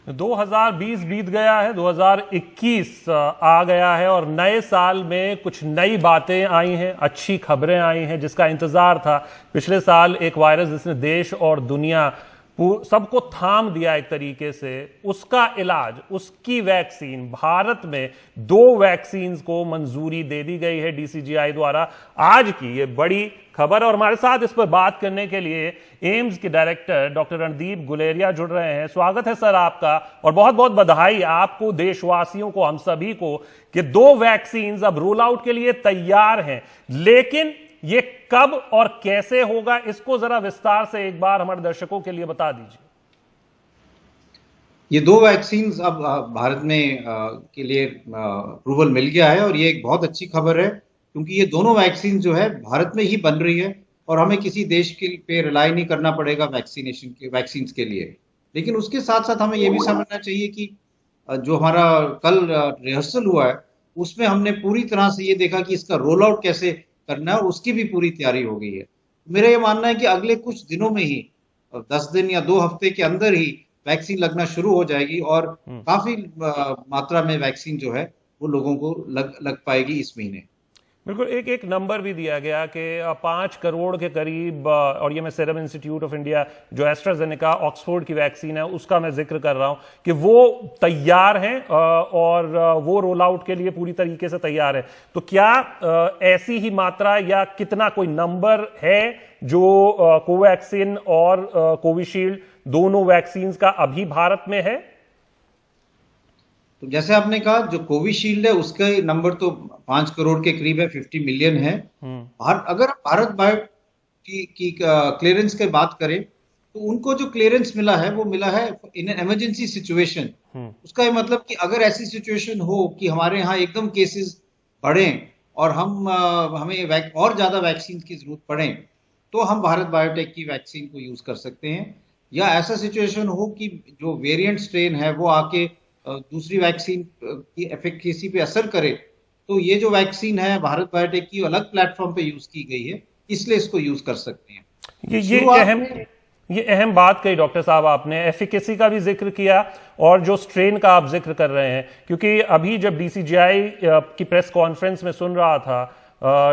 2020 बीत गया है, 2021 आ गया है और नए साल में कुछ नई बातें आई हैं, अच्छी खबरें आई हैं जिसका इंतजार था। पिछले साल एक वायरस जिसने देश और दुनिया सबको थाम दिया एक तरीके से, उसका इलाज, उसकी वैक्सीन, भारत में 2 वैक्सीन को मंजूरी दे दी गई है डीसीजीआई द्वारा। आज की ये बड़ी खबर और हमारे साथ इस पर बात करने के लिए एम्स के डायरेक्टर डॉक्टर रणदीप गुलेरिया जुड़ रहे हैं। स्वागत है सर आपका और बहुत बहुत बधाई आपको, देशवासियों को, हम सभी को कि 2 वैक्सीन अब रोल आउट के लिए तैयार हैं। लेकिन ये कब और कैसे होगा, इसको जरा विस्तार से एक बार हमारे दर्शकों के लिए बता दीजिए। ये 2 वैक्सीन अब भारत में के लिए अप्रूवल मिल गया है और ये एक बहुत अच्छी खबर है क्योंकि ये दोनों वैक्सीन जो है भारत में ही बन रही है और हमें किसी देश के पे रिलाई नहीं करना पड़ेगा वैक्सीन के लिए। लेकिन उसके साथ साथ हमें ये भी समझना चाहिए कि जो हमारा कल रिहर्सल हुआ है उसमें हमने पूरी तरह से ये देखा कि इसका रोल आउट कैसे करना है और उसकी भी पूरी तैयारी हो गई है। मेरा ये मानना है कि अगले कुछ दिनों में ही 10 दिन या 2 हफ्ते के अंदर ही वैक्सीन लगना शुरू हो जाएगी और काफी मात्रा में वैक्सीन जो है वो लोगों को लग पाएगी इस महीने। बिल्कुल, एक नंबर भी दिया गया कि 5 करोड़ के करीब, और ये मैं सीरम इंस्टीट्यूट ऑफ इंडिया जो एस्ट्राजेनेका ऑक्सफोर्ड की वैक्सीन है उसका मैं जिक्र कर रहा हूं कि वो तैयार हैं और वो रोल आउट के लिए पूरी तरीके से तैयार है। तो क्या ऐसी ही मात्रा या कितना कोई नंबर है जो कोवैक्सीन और कोविशील्ड दोनों वैक्सीन का अभी भारत में है? तो जैसे आपने कहा, जो कोविशील्ड है उसका नंबर तो 5 करोड़ के करीब है, 50 मिलियन है। अगर भारत बायो की क्लियरेंस की बात करें तो उनको जो क्लियरेंस मिला है वो मिला है इन एन इमरजेंसी सिचुएशन। उसका ये मतलब कि अगर ऐसी सिचुएशन हो कि हमारे यहाँ एकदम केसेस बढ़े और हमें और ज्यादा वैक्सीन की जरूरत पड़े तो हम भारत बायोटेक की वैक्सीन को यूज कर सकते हैं। या ऐसा सिचुएशन हो कि जो वेरिएंट स्ट्रेन है वो आके दूसरी वैक्सीन की एफिकेसी पे असर करे, तो ये जो वैक्सीन है भारत बायोटेक की अलग प्लेटफॉर्म पे यूज की गई है, इसलिए इसको यूज कर सकते हैं। ये अहम बात कही डॉक्टर साहब आपने, एफिकेसी का भी जिक्र किया और जो स्ट्रेन का आप जिक्र कर रहे हैं, क्योंकि अभी जब डीसीजीआई की प्रेस कॉन्फ्रेंस में सुन रहा था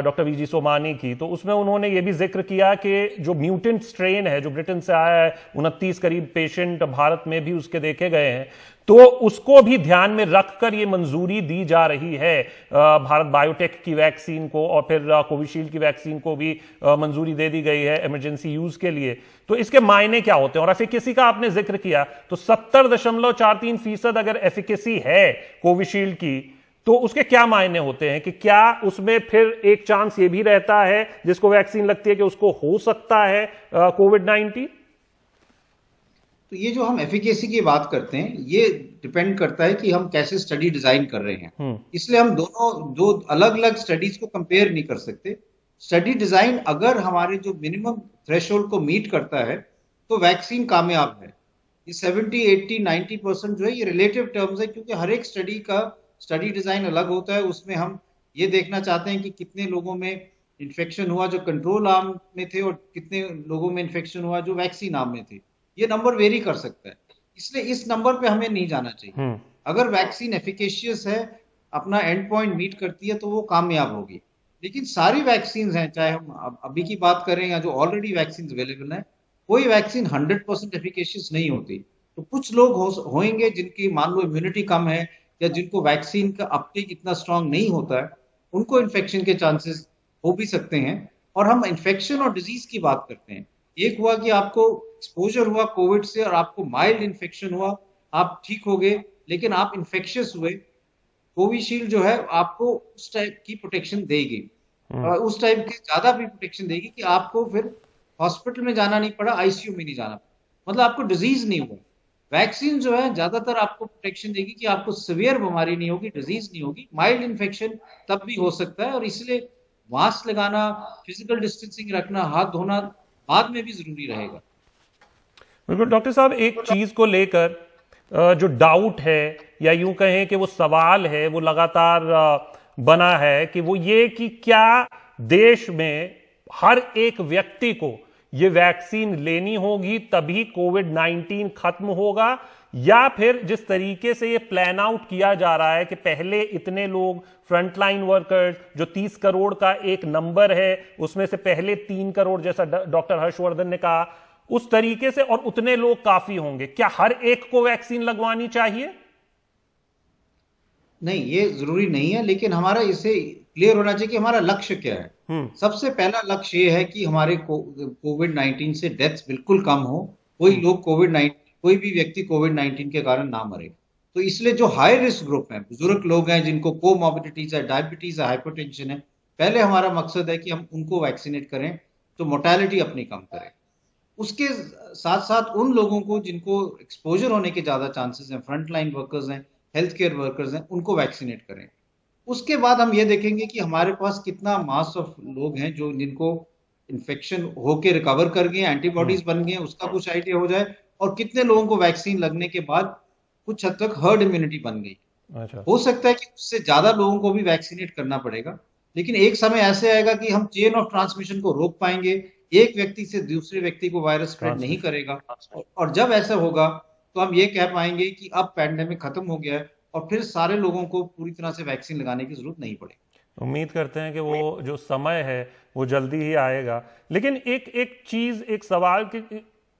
डॉक्टर वीजी सोमानी की, तो उसमें उन्होंने ये भी जिक्र किया कि जो म्यूटेंट स्ट्रेन है जो ब्रिटेन से आया है, 29 करीब पेशेंट भारत में भी उसके देखे गए हैं, तो उसको भी ध्यान में रखकर ये मंजूरी दी जा रही है भारत बायोटेक की वैक्सीन को, और फिर कोविशील्ड की वैक्सीन को भी मंजूरी दे दी गई है इमरजेंसी यूज के लिए। तो इसके मायने क्या होते हैं? और एफिकेसी का आपने जिक्र किया तो 70.43% अगर एफिकेसी है कोविशील्ड की तो उसके क्या मायने होते हैं कि क्या उसमें फिर एक चांस ये भी रहता है जिसको वैक्सीन लगती है कि उसको हो सकता है कोविड-19? तो ये जो हम एफिकेसी की बात करते हैं ये डिपेंड करता है कि हम कैसे स्टडी डिजाइन कर रहे हैं। इसलिए हम दोनों दो अलग अलग स्टडीज को कंपेयर नहीं कर सकते। स्टडी डिजाइन अगर हमारे जो मिनिमम थ्रेशोल्ड को मीट करता है तो वैक्सीन कामयाब है। ये 70, 80, 90% जो है ये रिलेटिव टर्म्स है क्योंकि हर एक स्टडी का स्टडी डिजाइन अलग होता है। उसमें हम ये देखना चाहते हैं कि कितने लोगों में इन्फेक्शन हुआ जो कंट्रोल आर्म में थे और कितने लोगों में इन्फेक्शन हुआ जो वैक्सीन आर्म में थे। ये नंबर वेरी कर सकता है, इसलिए इस नंबर पे हमें नहीं जाना चाहिए। अगर वैक्सीन एफिकेशियस है, अपना एंड पॉइंट मीट करती है तो वो कामयाब होगी। लेकिन सारी वैक्सीन हैं, चाहे हम अभी की बात करें या जो ऑलरेडी वैक्सीन अवेलेबल है, कोई वैक्सीन 100% एफिकेशियस नहीं होती। तो कुछ लोग होंगे जिनकी मान लो इम्यूनिटी कम है या जिनको वैक्सीन का अपटेक इतना स्ट्रांग नहीं होता है, उनको इन्फेक्शन के चांसेस हो भी सकते हैं। और हम इन्फेक्शन और डिजीज की बात करते हैं, एक हुआ कि आपको एक्सपोजर हुआ कोविड से और आपको माइल्ड इन्फेक्शन हुआ, आप ठीक हो गए, लेकिन आप इन्फेक्शियस हुए, कोविशील्ड जो है आपको उस टाइप की प्रोटेक्शन देगी, उस टाइप की ज्यादा भी प्रोटेक्शन देगी कि आपको फिर हॉस्पिटल में जाना नहीं पड़ा, आईसीयू में नहीं जाना पड़ा, मतलब आपको डिजीज नहीं हुआ। वैक्सीन जो है ज्यादातर आपको प्रोटेक्शन देगी कि आपको सीवियर बीमारी नहीं होगी, डिजीज नहीं होगी, माइल्ड इन्फेक्शन तब भी हो सकता है। और इसलिए मास्क लगाना, फिजिकल डिस्टेंसिंग रखना, हाथ धोना बाद में भी जरूरी रहेगा। बिल्कुल डॉक्टर साहब, एक चीज को लेकर जो डाउट है या यूं कहें कि वो सवाल है वो लगातार बना है कि वो ये कि क्या देश में हर एक व्यक्ति को ये वैक्सीन लेनी होगी तभी कोविड-19 खत्म होगा, या फिर जिस तरीके से ये प्लान आउट किया जा रहा है कि पहले इतने लोग फ्रंटलाइन वर्कर्स, जो 30 करोड़ का एक नंबर है, उसमें से पहले 3 करोड़ जैसा डॉक्टर हर्षवर्धन ने कहा, उस तरीके से और उतने लोग काफी होंगे? क्या हर एक को वैक्सीन लगवानी चाहिए? नहीं, ये जरूरी नहीं है, लेकिन हमारा इसे क्लियर होना चाहिए कि हमारा लक्ष्य क्या है। सबसे पहला लक्ष्य ये है कि हमारे कोविड 19 से डेथ्स बिल्कुल कम हो, कोई भी व्यक्ति कोविड 19 के कारण ना मरे। तो इसलिए जो हाई रिस्क ग्रुप है, बुजुर्ग लोग हैं जिनको कोमॉर्बिडिटीज है, डायबिटीज है, हाइपरटेंशन है, पहले हमारा मकसद है कि हम उनको वैक्सीनेट करें तो मोर्टेलिटी अपनी कम करें। उसके साथ साथ उन लोगों को जिनको एक्सपोजर होने के ज्यादा चांसेस हैं, फ्रंट लाइन वर्कर्स हैं, हेल्थ केयर वर्कर्स हैं, उनको वैक्सीनेट करें। उसके बाद हम ये देखेंगे कि हमारे पास कितना मास ऑफ लोग हैं जो जिनको इन्फेक्शन होके रिकवर कर गए, एंटीबॉडीज बन गए, उसका कुछ आइडिया हो जाए, और कितने लोगों को वैक्सीन लगने के बाद कुछ हद तक हर्ड इम्यूनिटी बन गई। अच्छा। हो सकता है कि उससे ज्यादा लोगों को भी वैक्सीनेट करना पड़ेगा, लेकिन एक समय ऐसे आएगा कि हम चेन ऑफ ट्रांसमिशन को रोक पाएंगे, एक व्यक्ति से दूसरे व्यक्ति को वायरस स्प्रेड नहीं करेगा। और जब ऐसा होगा तो हम ये कह पाएंगे कि अब पैंडेमिक खत्म हो गया है और फिर सारे लोगों को पूरी तरह से वैक्सीन लगाने की जरूरत नहीं पड़ेगी। उम्मीद करते हैं कि वो जो समय है वो जल्दी ही आएगा। लेकिन एक एक चीज, एक सवाल कि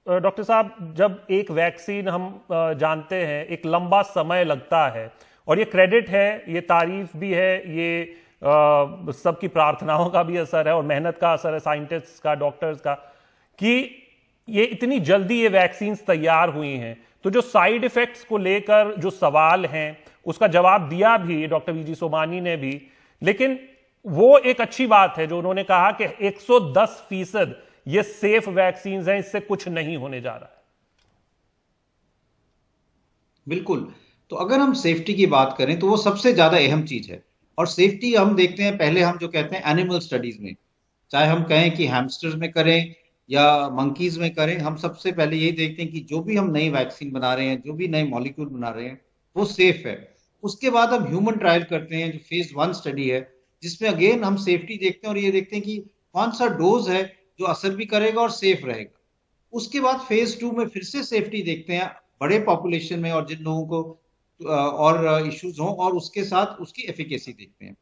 डॉक्टर साहब, जब एक वैक्सीन हम जानते हैं एक लंबा समय लगता है, और ये क्रेडिट है, ये तारीफ भी है, ये सबकी प्रार्थनाओं का भी असर है और मेहनत का असर है, साइंटिस्ट्स का, डॉक्टर्स का, कि ये इतनी जल्दी ये वैक्सीन तैयार हुई हैं। तो जो साइड इफेक्ट्स को लेकर जो सवाल हैं उसका जवाब दिया भी डॉक्टर वीजी सोमानी ने भी, लेकिन वो एक अच्छी बात है जो उन्होंने कहा कि 110% ये सेफ वैक्सीन हैं, इससे कुछ नहीं होने जा रहा है। बिल्कुल। तो अगर हम सेफ्टी की बात करें तो वो सबसे ज्यादा अहम चीज है। और सेफ्टी हम देखते हैं, पहले हम जो कहते हैं एनिमल स्टडीज में, चाहे हम कहें कि हैमस्टर्स में करें या मंकीज में करें, हम सबसे पहले यही देखते हैं कि जो भी हम नई वैक्सीन बना रहे हैं, जो भी नए मॉलिक्यूल बना रहे हैं, वो सेफ है। उसके बाद हम ह्यूमन ट्रायल करते हैं जो फेज 1 स्टडी है, जिसमें अगेन हम सेफ्टी देखते हैं और ये देखते हैं कि कौन सा डोज है जो असर भी करेगा और सेफ रहेगा। उसके बाद फेज 2 में फिर से सेफ्टी देखते हैं बड़े पॉपुलेशन में और जिन लोगों को और इश्यूज हों, और उसके साथ उसकी एफिकेसी देखते हैं।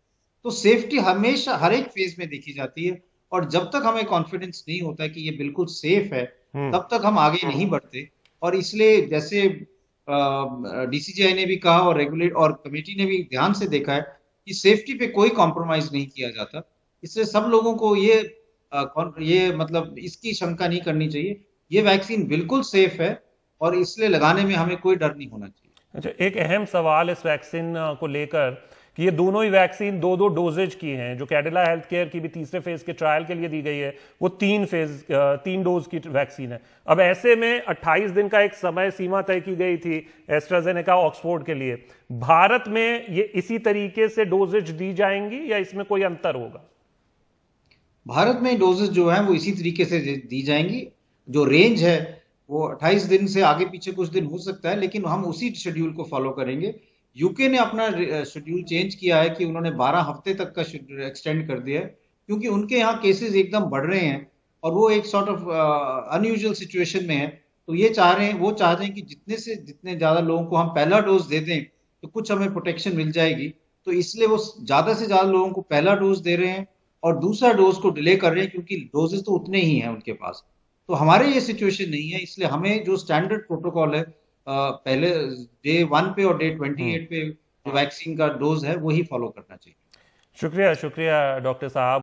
तो सेफ्टी हमेशा हर एक फेज में देखी जाती है, और जब तक हमें कॉन्फिडेंस नहीं होता कि ये बिल्कुल सेफ है, तब तक हम आगे नहीं बढ़ते। और इसलिए जैसे डीसीजीआई ने भी कहा और रेगुलेट और कमेटी ने भी ध्यान से देखा है कि सेफ्टी पे कोई कॉम्प्रोमाइज नहीं किया जाता। इसलिए सब लोगों को ये मतलब इसकी शंका नहीं करनी चाहिए, ये वैक्सीन बिल्कुल सेफ है और इसलिए लगाने में हमें कोई डर नहीं होना चाहिए। अच्छा, एक अहम सवाल इस वैक्सीन को लेकर कि ये दोनों ही वैक्सीन 2-2 डोजेज की हैं। जो कैडिला हेल्थ केयर की भी तीसरे फेज के ट्रायल के लिए दी गई है, वो 3 डोज की वैक्सीन है। अब ऐसे में 28 दिन का एक समय सीमा तय की गई थी एस्ट्राजेनेका ऑक्सफोर्ड के लिए। भारत में ये इसी तरीके से डोजेज दी जाएंगी या इसमें कोई अंतर होगा? भारत में डोजेस जो है वो इसी तरीके से दी जाएंगी। जो रेंज है वो 28 दिन से आगे पीछे कुछ दिन हो सकता है, लेकिन हम उसी शेड्यूल को फॉलो करेंगे। यूके ने अपना शेड्यूल चेंज किया है कि उन्होंने 12 हफ्ते तक का एक्सटेंड कर दिया है, क्योंकि उनके यहाँ केसेस एकदम बढ़ रहे हैं और वो एक सॉर्ट ऑफ अनयूजुअल सिचुएशन में है। तो वो चाहते हैं कि जितने ज्यादा लोगों को हम पहला डोज दे दें तो कुछ हमें प्रोटेक्शन मिल जाएगी। तो इसलिए वो ज्यादा से ज्यादा लोगों को पहला डोज दे रहे हैं और दूसरा डोज को डिले कर रहे हैं, क्योंकि डोजेस तो उतने ही हैं उनके पास। तो हमारे ये सिचुएशन नहीं है, इसलिए हमें जो स्टैंडर्ड प्रोटोकॉल है, पहले डे 1 पे और डे 28 पे जो वैक्सीन का डोज है वही फॉलो करना चाहिए। शुक्रिया, शुक्रिया डॉक्टर साहब।